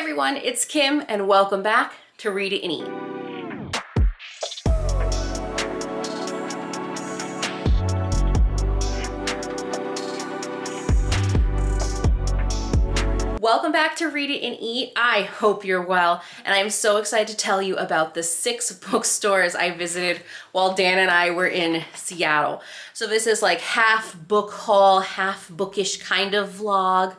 everyone, it's Kim and welcome back to Read It and Eat. Welcome back to Read It and Eat. I hope you're well, and I'm so excited to tell you about the 6 bookstores I visited while Dan and I were in Seattle. So this is like half book haul, half bookish kind of vlog.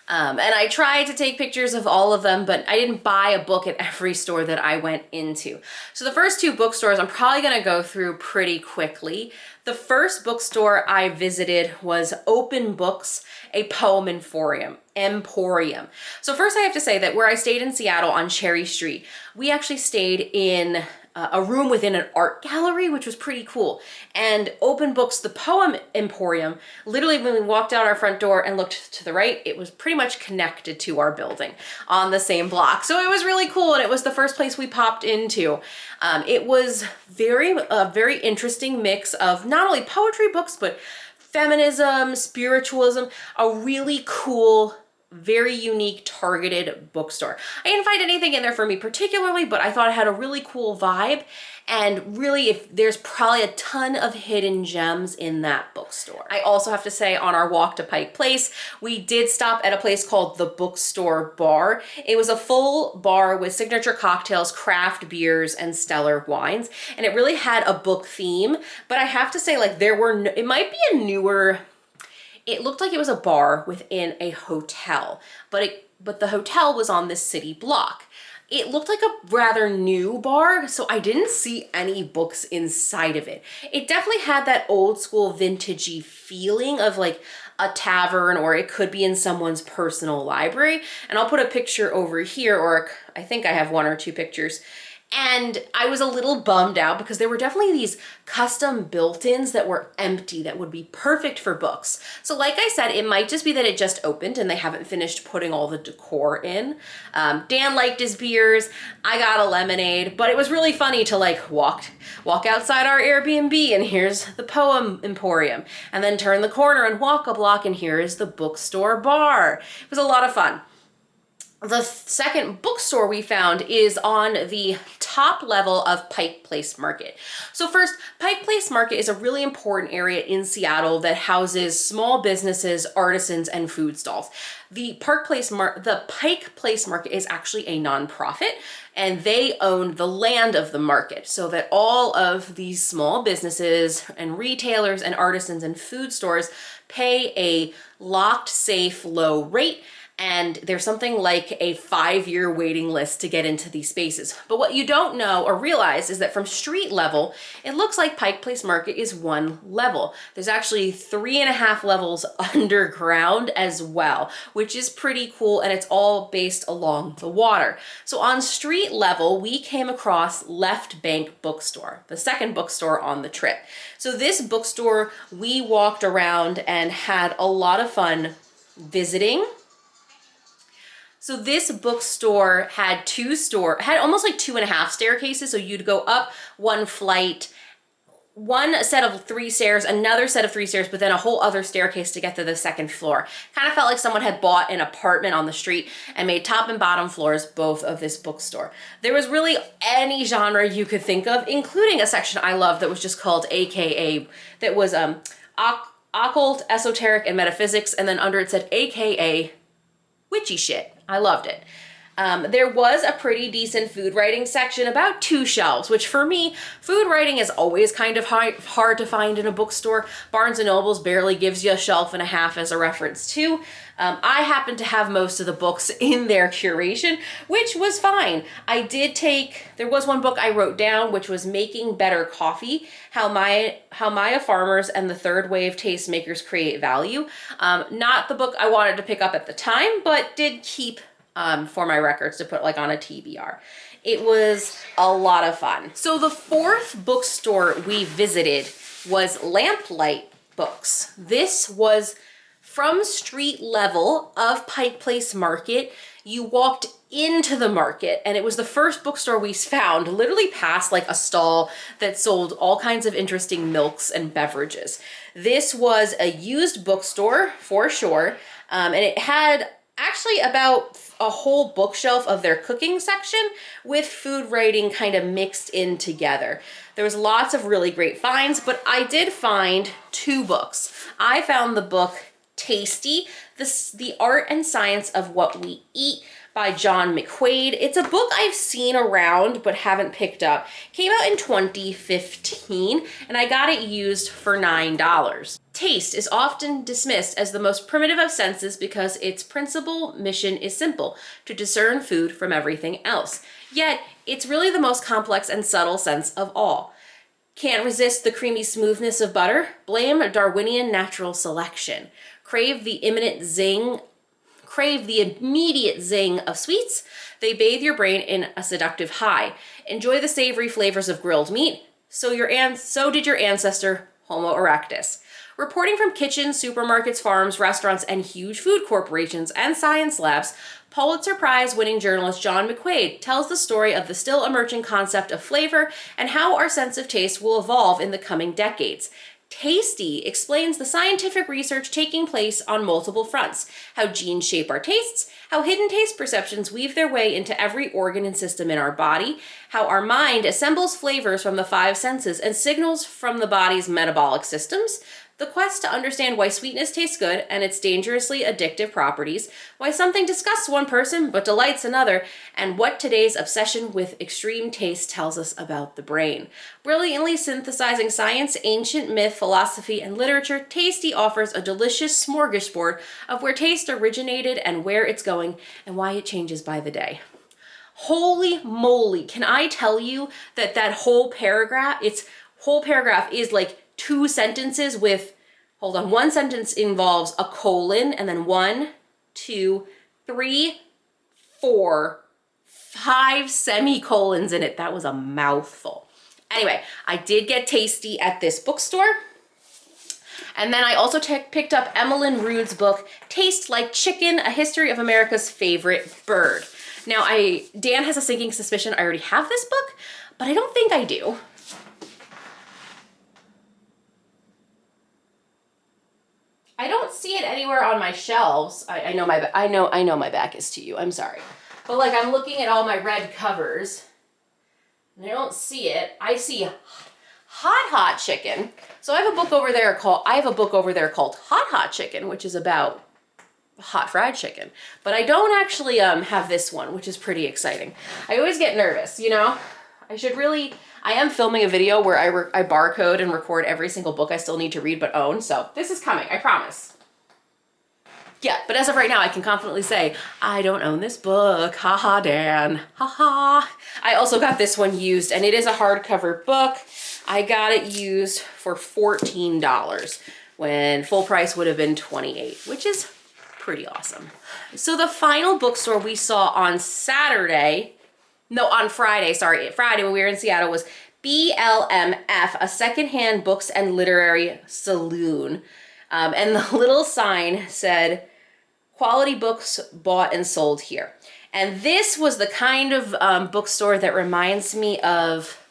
And I tried to take pictures of all of them, but I didn't buy a book at every store that I went into. So the first 2 bookstores I'm probably gonna go through pretty quickly. The first bookstore I visited was Open Books, a poem emporium. So first I have to say that where I stayed in Seattle on Cherry Street, we actually stayed in a room within an art gallery, which was pretty cool. And Open Books, the poem emporium, literally when we walked out our front door and looked to the right, it was pretty much connected to our building on the same block. So it was really cool, and it was the first place we popped into. It was a very interesting mix of not only poetry books, but feminism, spiritualism, a really cool, very unique, targeted bookstore. I didn't find anything in there for me particularly, but I thought it had a really cool vibe. And really, there's probably a ton of hidden gems in that bookstore. I also have to say, on our walk to Pike Place, we did stop at a place called the Bookstore Bar. It was a full bar with signature cocktails, craft beers, and stellar wines. And it really had a book theme. But I have to say, like, it might be a newer, it looked like it was a bar within a hotel, but the hotel was on this city block. It looked like a rather new bar, so I didn't see any books inside of it. It definitely had that old school vintagey feeling of like a tavern, or it could be in someone's personal library. And I'll put a picture over here, or I think I have 1 or 2 pictures. And I was a little bummed out because there were definitely these custom built-ins that were empty that would be perfect for books. So like I said, it might just be that it just opened and they haven't finished putting all the decor in. Dan liked his beers, I got a lemonade, but it was really funny to like walk outside our Airbnb and here's the poem emporium, and then turn the corner and walk a block and here is the bookstore bar. It was a lot of fun. The second bookstore we found is on the top level of Pike Place Market. So first, Pike Place Market is a really important area in Seattle that houses small businesses, artisans, and food stalls. The Pike Place Market is actually a nonprofit, and they own the land of the market so that all of these small businesses and retailers and artisans and food stores pay a locked, safe, low rate. And there's something like a 5-year waiting list to get into these spaces. But what you don't know or realize is that from street level, it looks like Pike Place Market is 1 level. There's actually 3.5 levels underground as well, which is pretty cool, and it's all based along the water. So on street level, we came across Left Bank Bookstore, the second bookstore on the trip. So this bookstore, we walked around and had a lot of fun visiting. So this bookstore had almost like 2.5 staircases. So you'd go up 1 flight, 1 set of 3 stairs, another set of 3 stairs, but then a whole other staircase to get to the 2nd floor. Kind of felt like someone had bought an apartment on the street and made top and bottom floors both of this bookstore. There was really any genre you could think of, including a section I love that was just called AKA, that was occult, esoteric, and metaphysics, and then under it said AKA witchy shit. I loved it. There was a pretty decent food writing section, about 2 shelves, which for me, food writing is always kind of hard to find in a bookstore. Barnes & Noble's barely gives you a shelf and a half as a reference too. I happen to have most of the books in their curation, which was fine. There was 1 book I wrote down, which was Making Better Coffee, How Maya Farmers and the Third Wave Tastemakers Create Value. Not the book I wanted to pick up at the time, but did keep for my records to put like on a TBR. It was a lot of fun. So the 4th bookstore we visited was Lamplight Books. This was from street level of Pike Place Market. You walked into the market, and it was the first bookstore we found, literally past like a stall that sold all kinds of interesting milks and beverages. This was a used bookstore for sure, and it had actually about a whole bookshelf of their cooking section with food writing kind of mixed in together. There was lots of really great finds, but I did find 2 books. I found the book Tasty, The Art and Science of What We Eat by John McQuaid. It's a book I've seen around but haven't picked up. Came out in 2015 and I got it used for $9. Taste is often dismissed as the most primitive of senses because its principal mission is simple: to discern food from everything else. Yet, it's really the most complex and subtle sense of all. Can't resist the creamy smoothness of butter? Blame Darwinian natural selection. Crave the immediate zing of sweets? They bathe your brain in a seductive high. Enjoy the savory flavors of grilled meat? So did your ancestor, Homo erectus. Reporting from kitchens, supermarkets, farms, restaurants, and huge food corporations and science labs, Pulitzer Prize-winning journalist John McQuaid tells the story of the still emerging concept of flavor and how our sense of taste will evolve in the coming decades. Tasty explains the scientific research taking place on multiple fronts, how genes shape our tastes, how hidden taste perceptions weave their way into every organ and system in our body, how our mind assembles flavors from the 5 senses and signals from the body's metabolic systems, the quest to understand why sweetness tastes good and its dangerously addictive properties, why something disgusts one person but delights another, and what today's obsession with extreme taste tells us about the brain. Brilliantly synthesizing science, ancient myth, philosophy, and literature, Tasty offers a delicious smorgasbord of where taste originated and where it's going and why it changes by the day. Holy moly, can I tell you that whole paragraph is like 2 sentences with, hold on, 1 sentence involves a colon and then 1, 2, 3, 4, 5 semicolons in it. That was a mouthful. Anyway, I did get Tasty at this bookstore. And then I also picked up Emmeline Rood's book, Taste Like Chicken, A History of America's Favorite Bird. Now, Dan has a sinking suspicion I already have this book, but I don't think I do. I don't see it anywhere on my shelves. I know my back is to you. I'm sorry. But like I'm looking at all my red covers and I don't see it. I see hot chicken. So I have a book over there called Hot Chicken, which is about hot fried chicken. But I don't actually have this one, which is pretty exciting. I always get nervous, you know? I am filming a video where I barcode and record every single book I still need to read but own, so this is coming, I promise. Yeah, but as of right now, I can confidently say, I don't own this book. Haha, Dan. Haha. I also got this one used, and it is a hardcover book. I got it used for $14 when full price would have been $28, which is pretty awesome. So the final bookstore we saw on Friday when we were in Seattle was BLMF, a secondhand books and literary saloon. And the little sign said, quality books bought and sold here. And this was the kind of bookstore that reminds me of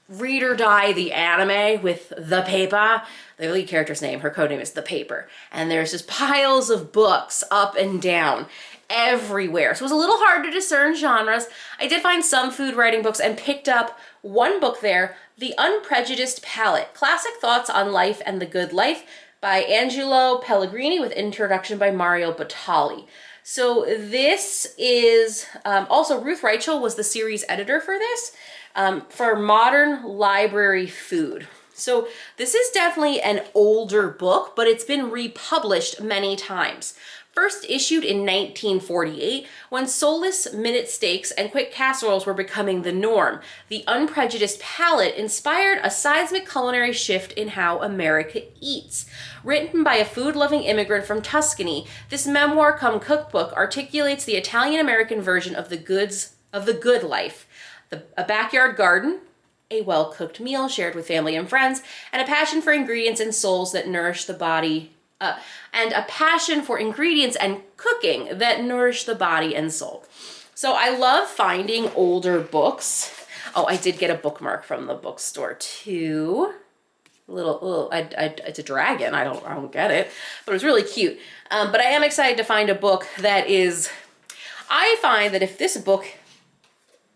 Read or Die, the anime with The Paper. The lead character's name, her codename is The Paper. And there's just piles of books up and down everywhere. So it was a little hard to discern genres. I did find some food writing books and picked up one book there, The Unprejudiced Palate, Classic Thoughts on Life and the Good Life by Angelo Pellegrini with introduction by Mario Batali. So this is, also Ruth Reichel was the series editor for this, for Modern Library Food. So this is definitely an older book, but it's been republished many times. First issued in 1948, when soulless minute steaks and quick casseroles were becoming the norm, The Unprejudiced Palate inspired a seismic culinary shift in how America eats. Written by a food-loving immigrant from Tuscany, this memoir cum cookbook articulates the Italian-American version of the good life. A backyard garden, a well-cooked meal shared with family and friends, and a passion for ingredients and souls that nourish the body and a passion for ingredients and cooking that nourish the body and soul. So I love finding older books. Oh, I did get a bookmark from the bookstore too. it's a dragon. I don't get it, but it was really cute. But I am excited to find a book that is, I find that if this book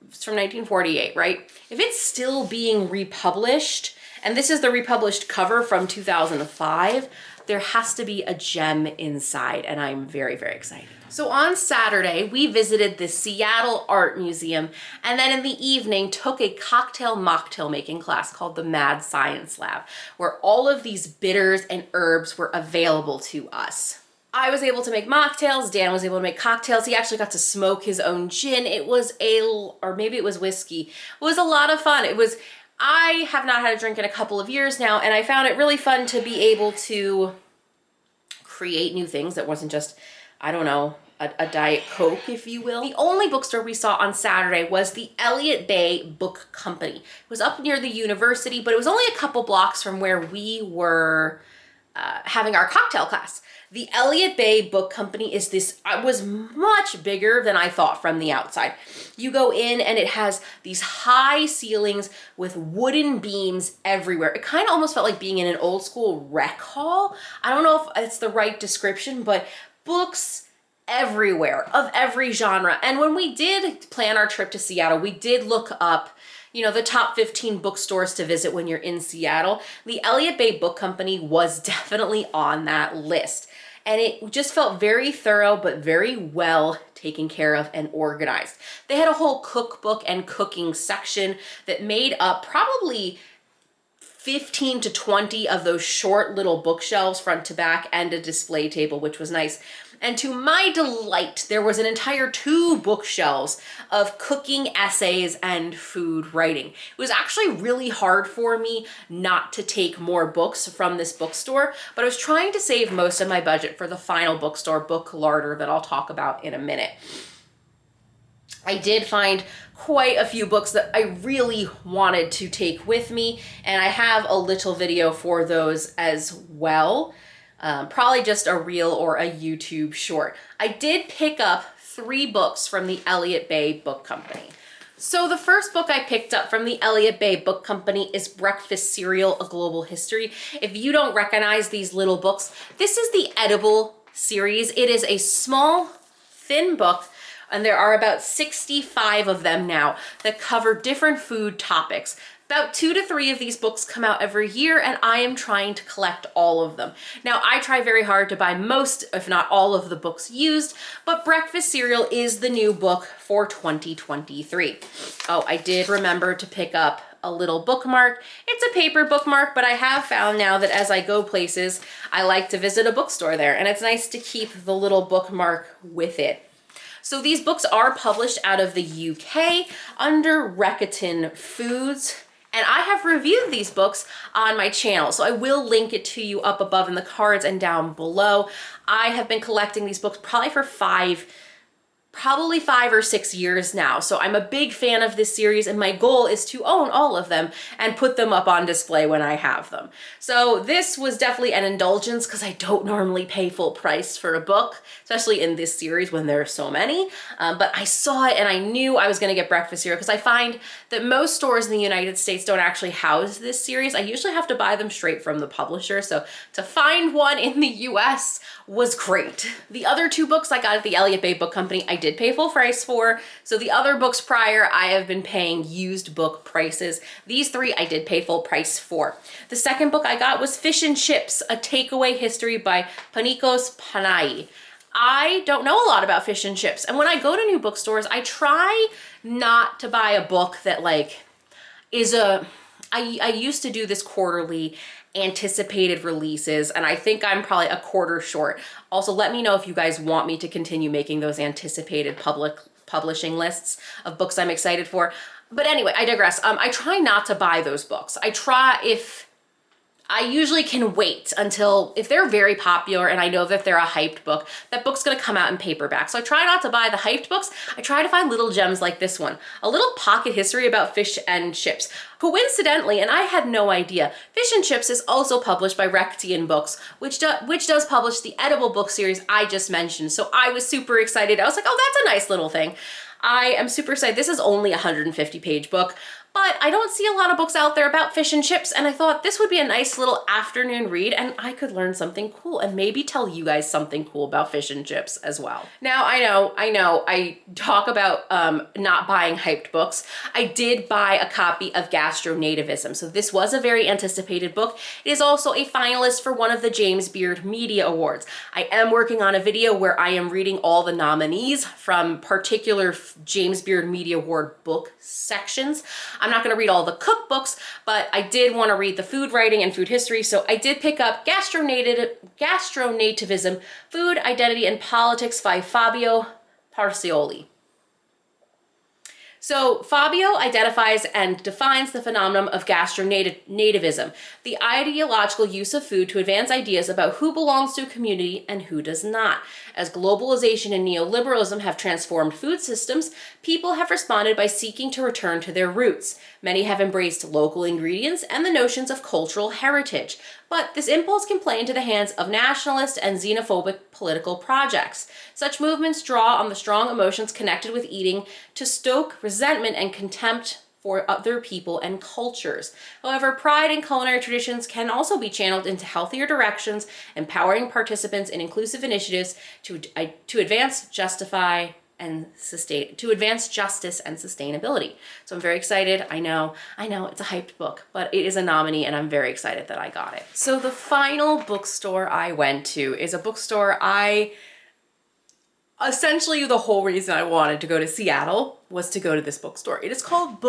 is from 1948, right? If it's still being republished, and this is the republished cover from 2005, there has to be a gem inside, and I'm very, very excited. So on Saturday, we visited the Seattle Art Museum, and then in the evening took a cocktail mocktail making class called the Mad Science Lab, where all of these bitters and herbs were available to us. I was able to make mocktails, Dan was able to make cocktails. He actually got to smoke his own gin. It was or maybe it was whiskey. It was a lot of fun. I have not had a drink in a couple of years now, and I found it really fun to be able to create new things that wasn't just, I don't know, a Diet Coke, if you will. The only bookstore we saw on Saturday was the Elliott Bay Book Company. It was up near the university, but it was only a couple blocks from where we were having our cocktail class. The Elliott Bay Book Company was much bigger than I thought from the outside. You go in and it has these high ceilings with wooden beams everywhere. It kind of almost felt like being in an old school rec hall. I don't know if it's the right description, but books everywhere of every genre. And when we did plan our trip to Seattle, we did look up the top 15 bookstores to visit when you're in Seattle. The Elliott Bay Book Company was definitely on that list. And it just felt very thorough, but very well taken care of and organized. They had a whole cookbook and cooking section that made up probably 15 to 20 of those short little bookshelves front to back and a display table, which was nice. And to my delight, there was an entire 2 bookshelves of cooking essays and food writing. It was actually really hard for me not to take more books from this bookstore, but I was trying to save most of my budget for the final bookstore, Book Larder, that I'll talk about in a minute. I did find quite a few books that I really wanted to take with me, and I have a little video for those as well. Probably just a reel or a YouTube short. I did pick up 3 books from the Elliott Bay Book Company. So the first book I picked up from the Elliott Bay Book Company is Breakfast Cereal, A Global History. If you don't recognize these little books, this is the edible series. It is a small, thin book, and there are about 65 of them now that cover different food topics. About 2 to 3 of these books come out every year, and I am trying to collect all of them. Now, I try very hard to buy most, if not all, of the books used, but Breakfast Cereal is the new book for 2023. Oh, I did remember to pick up a little bookmark. It's a paper bookmark, but I have found now that as I go places, I like to visit a bookstore there, and it's nice to keep the little bookmark with it. So these books are published out of the UK under Rakuten Foods. And I have reviewed these books on my channel, so I will link it to you up above in the cards and down below. I have been collecting these books probably for 5 or 6 years now. So I'm a big fan of this series, and my goal is to own all of them and put them up on display when I have them. So this was definitely an indulgence because I don't normally pay full price for a book, especially in this series when there are so many. But I saw it and I knew I was going to get Breakfast Cereal because I find that most stores in the United States don't actually house this series. I usually have to buy them straight from the publisher. So to find one in the US was great. The other 2 books I got at the Elliott Bay Book Company, I did pay full price for. So the other books prior, I have been paying used book prices. These 3 I did pay full price for. The second book I got was Fish and Chips, A Takeaway History by Panikos Panay. I don't know a lot about fish and chips, and when I go to new bookstores, I try not to buy a book that I used to do this quarterly anticipated releases, and I think I'm probably a quarter short. Also, let me know if you guys want me to continue making those anticipated publishing lists of books I'm excited for. But anyway, I digress. I try not to buy those books. I usually can wait until, if they're very popular and I know that they're a hyped book, that book's gonna come out in paperback. So I try not to buy the hyped books. I try to find little gems like this one, a little pocket history about fish and chips. Coincidentally, and I had no idea, Fish and Chips is also published by Rakuten Books, which does publish the edible book series I just mentioned. So I was super excited. I was like, oh, that's a nice little thing. I am super excited. This is only a 150-page book, but I don't see a lot of books out there about fish and chips, and I thought this would be a nice little afternoon read, and I could learn something cool and maybe tell you guys something cool about fish and chips as well. Now, I know, I talk about not buying hyped books. I did buy a copy of Gastronativism, so this was a very anticipated book. It is also a finalist for one of the James Beard Media Awards. I am working on a video where I am reading all the nominees from particular James Beard Media Award book sections. I'm not going to read all the cookbooks, but I did want to read the food writing and food history, so I did pick up Gastronativism, Food, Identity, and Politics by Fabio Parcioli. So Fabio identifies and defines the phenomenon of gastronativism, the ideological use of food to advance ideas about who belongs to a community and who does not. As globalization and neoliberalism have transformed food systems, people have responded by seeking to return to their roots. Many have embraced local ingredients and the notions of cultural heritage, but this impulse can play into the hands of nationalist and xenophobic political projects. Such movements draw on the strong emotions connected with eating to stoke resentment and contempt for other people and cultures. However, pride in culinary traditions can also be channeled into healthier directions, empowering participants in inclusive initiatives to advance justice and sustainability. So I'm very excited. I know it's a hyped book, but it is a nominee and I'm very excited that I got it. So the final bookstore I went to is a bookstore essentially the whole reason I wanted to go to Seattle was to go to this bookstore. It is called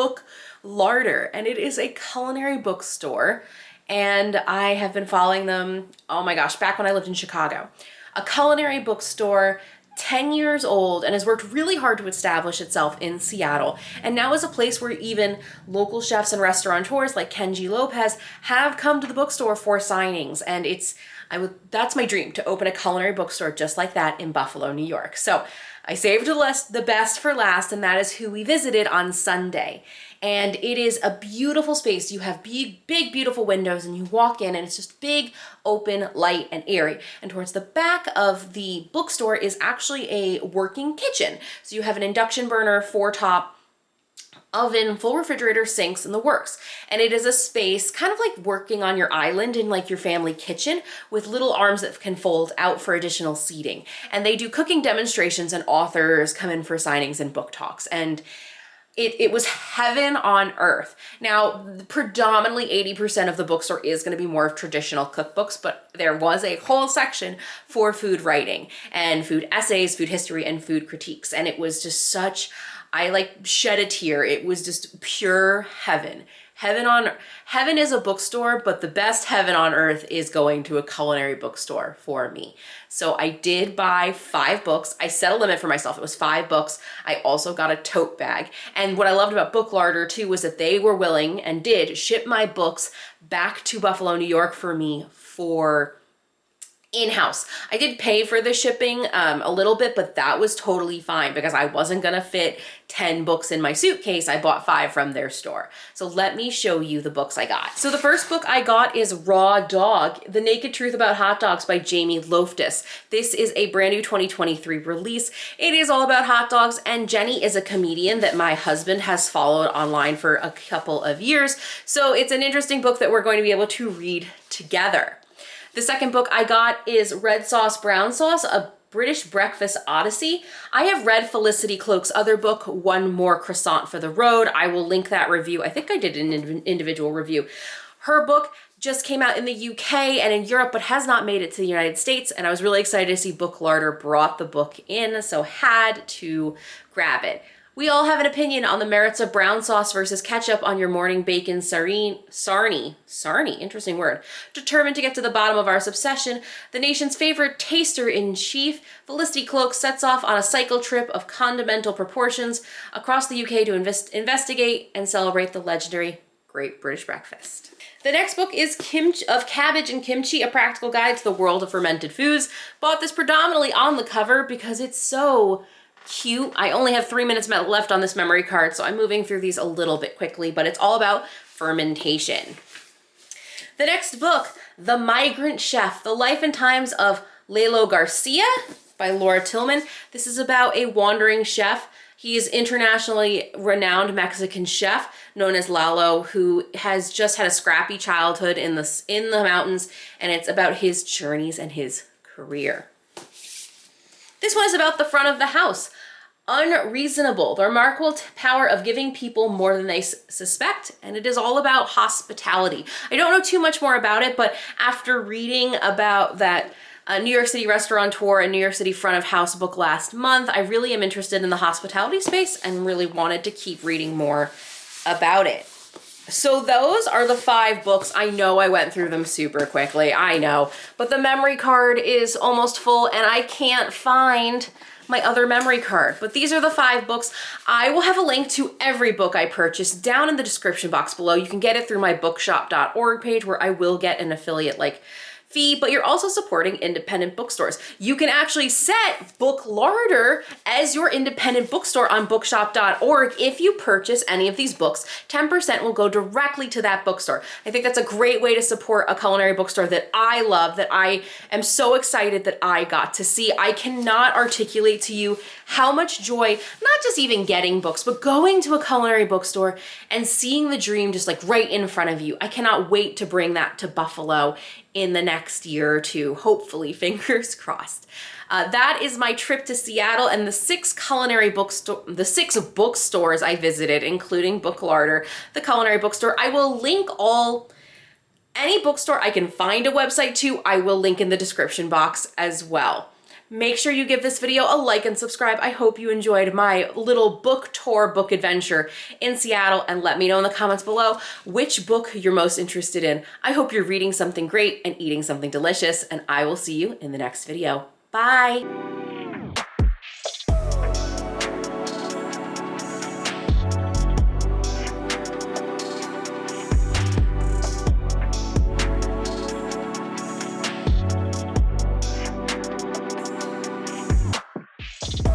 Larder, and it is a culinary bookstore, and I have been following them, oh my gosh, back when I lived in Chicago. A culinary bookstore, 10 years old, and has worked really hard to establish itself in Seattle, and now is a place where even local chefs and restaurateurs like Kenji Lopez have come to the bookstore for signings, and that's my dream, to open a culinary bookstore just like that in Buffalo, New York. So I saved the best for last, and that is who we visited on Sunday. And it is a beautiful space. You have big, beautiful windows, and you walk in and it's just big, open, light, and airy. And towards the back of the bookstore is actually a working kitchen. So you have an induction burner, 4-top oven, full refrigerator, sinks, and the works. And it is a space kind of like working on your island in like your family kitchen with little arms that can fold out for additional seating. And they do cooking demonstrations, and authors come in for signings and book talks. And it was heaven on earth. Now, predominantly 80% of the bookstore is going to be more of traditional cookbooks, but there was a whole section for food writing and food essays, food history, and food critiques. And it was just I shed a tear. It was just pure heaven. Heaven is a bookstore, but the best heaven on earth is going to a culinary bookstore for me. So I did buy 5 books. I set a limit for myself. It was 5 books. I also got a tote bag. And what I loved about Larder too was that they were willing and did ship my books back to Buffalo, New York for me for in-house. I did pay for the shipping a little bit, but that was totally fine because I wasn't gonna fit 10 books in my suitcase. I bought 5 from their store. So let me show you the books I got. So the first book I got is Raw Dog, The Naked Truth About Hot Dogs by Jamie Loftus. This is a brand new 2023 release. It is all about hot dogs, and Jenny is a comedian that my husband has followed online for a couple of years. So it's an interesting book that we're going to be able to read together. The second book I got is Red Sauce, Brown Sauce, A British Breakfast Odyssey. I have read Felicity Cloak's other book, One More Croissant for the Road. I will link that review. I think I did an individual review. Her book just came out in the UK and in Europe, but has not made it to the United States. And I was really excited to see Larder brought the book in, so had to grab it. We all have an opinion on the merits of brown sauce versus ketchup on your morning bacon sarnie, interesting word. Determined to get to the bottom of our obsession, the nation's favorite taster-in-chief, Felicity Cloak, sets off on a cycle trip of condimental proportions across the UK to investigate and celebrate the legendary Great British Breakfast. The next book is Cabbage and Kimchi, A Practical Guide to the World of Fermented Foods. Bought this predominantly on the cover because it's so cute. I only have 3 minutes left on this memory card, so I'm moving through these a little bit quickly, but it's all about fermentation. The next book, The Migrant Chef, The Life and Times of Lalo Garcia by Laura Tillman. This is about a wandering chef He's internationally renowned Mexican chef known as Lalo, who has just had a scrappy childhood in the mountains, and it's about his journeys and his career. This one is about the front of the house. Unreasonable, the remarkable power of giving people more than they suspect, and it is all about hospitality. I don't know too much more about it, but after reading about that New York City restaurateur and New York City front of house book last month, I really am interested in the hospitality space and really wanted to keep reading more about it. So those are the 5 books. I know I went through them super quickly, I know, but the memory card is almost full and I can't find my other memory card. But these are the 5 books. I will have a link to every book I purchased down in the description box below. You can get it through my bookshop.org page, where I will get an affiliate fee, but you're also supporting independent bookstores. You can actually set Book Larder as your independent bookstore on bookshop.org. If you purchase any of these books, 10% will go directly to that bookstore. I think that's a great way to support a culinary bookstore that I love, that I am so excited that I got to see. I cannot articulate to you how much joy, not just even getting books, but going to a culinary bookstore and seeing the dream just right in front of you. I cannot wait to bring that to Buffalo in the next year or two, hopefully, fingers crossed. That is my trip to Seattle and the 6 bookstores I visited, including Book Larder, the culinary bookstore. I will link any bookstore I can find a website to, I will link in the description box as well. Make sure you give this video a like and subscribe. I hope you enjoyed my little book tour, book adventure in Seattle, and let me know in the comments below which book you're most interested in. I hope you're reading something great and eating something delicious, and I will see you in the next video. Bye.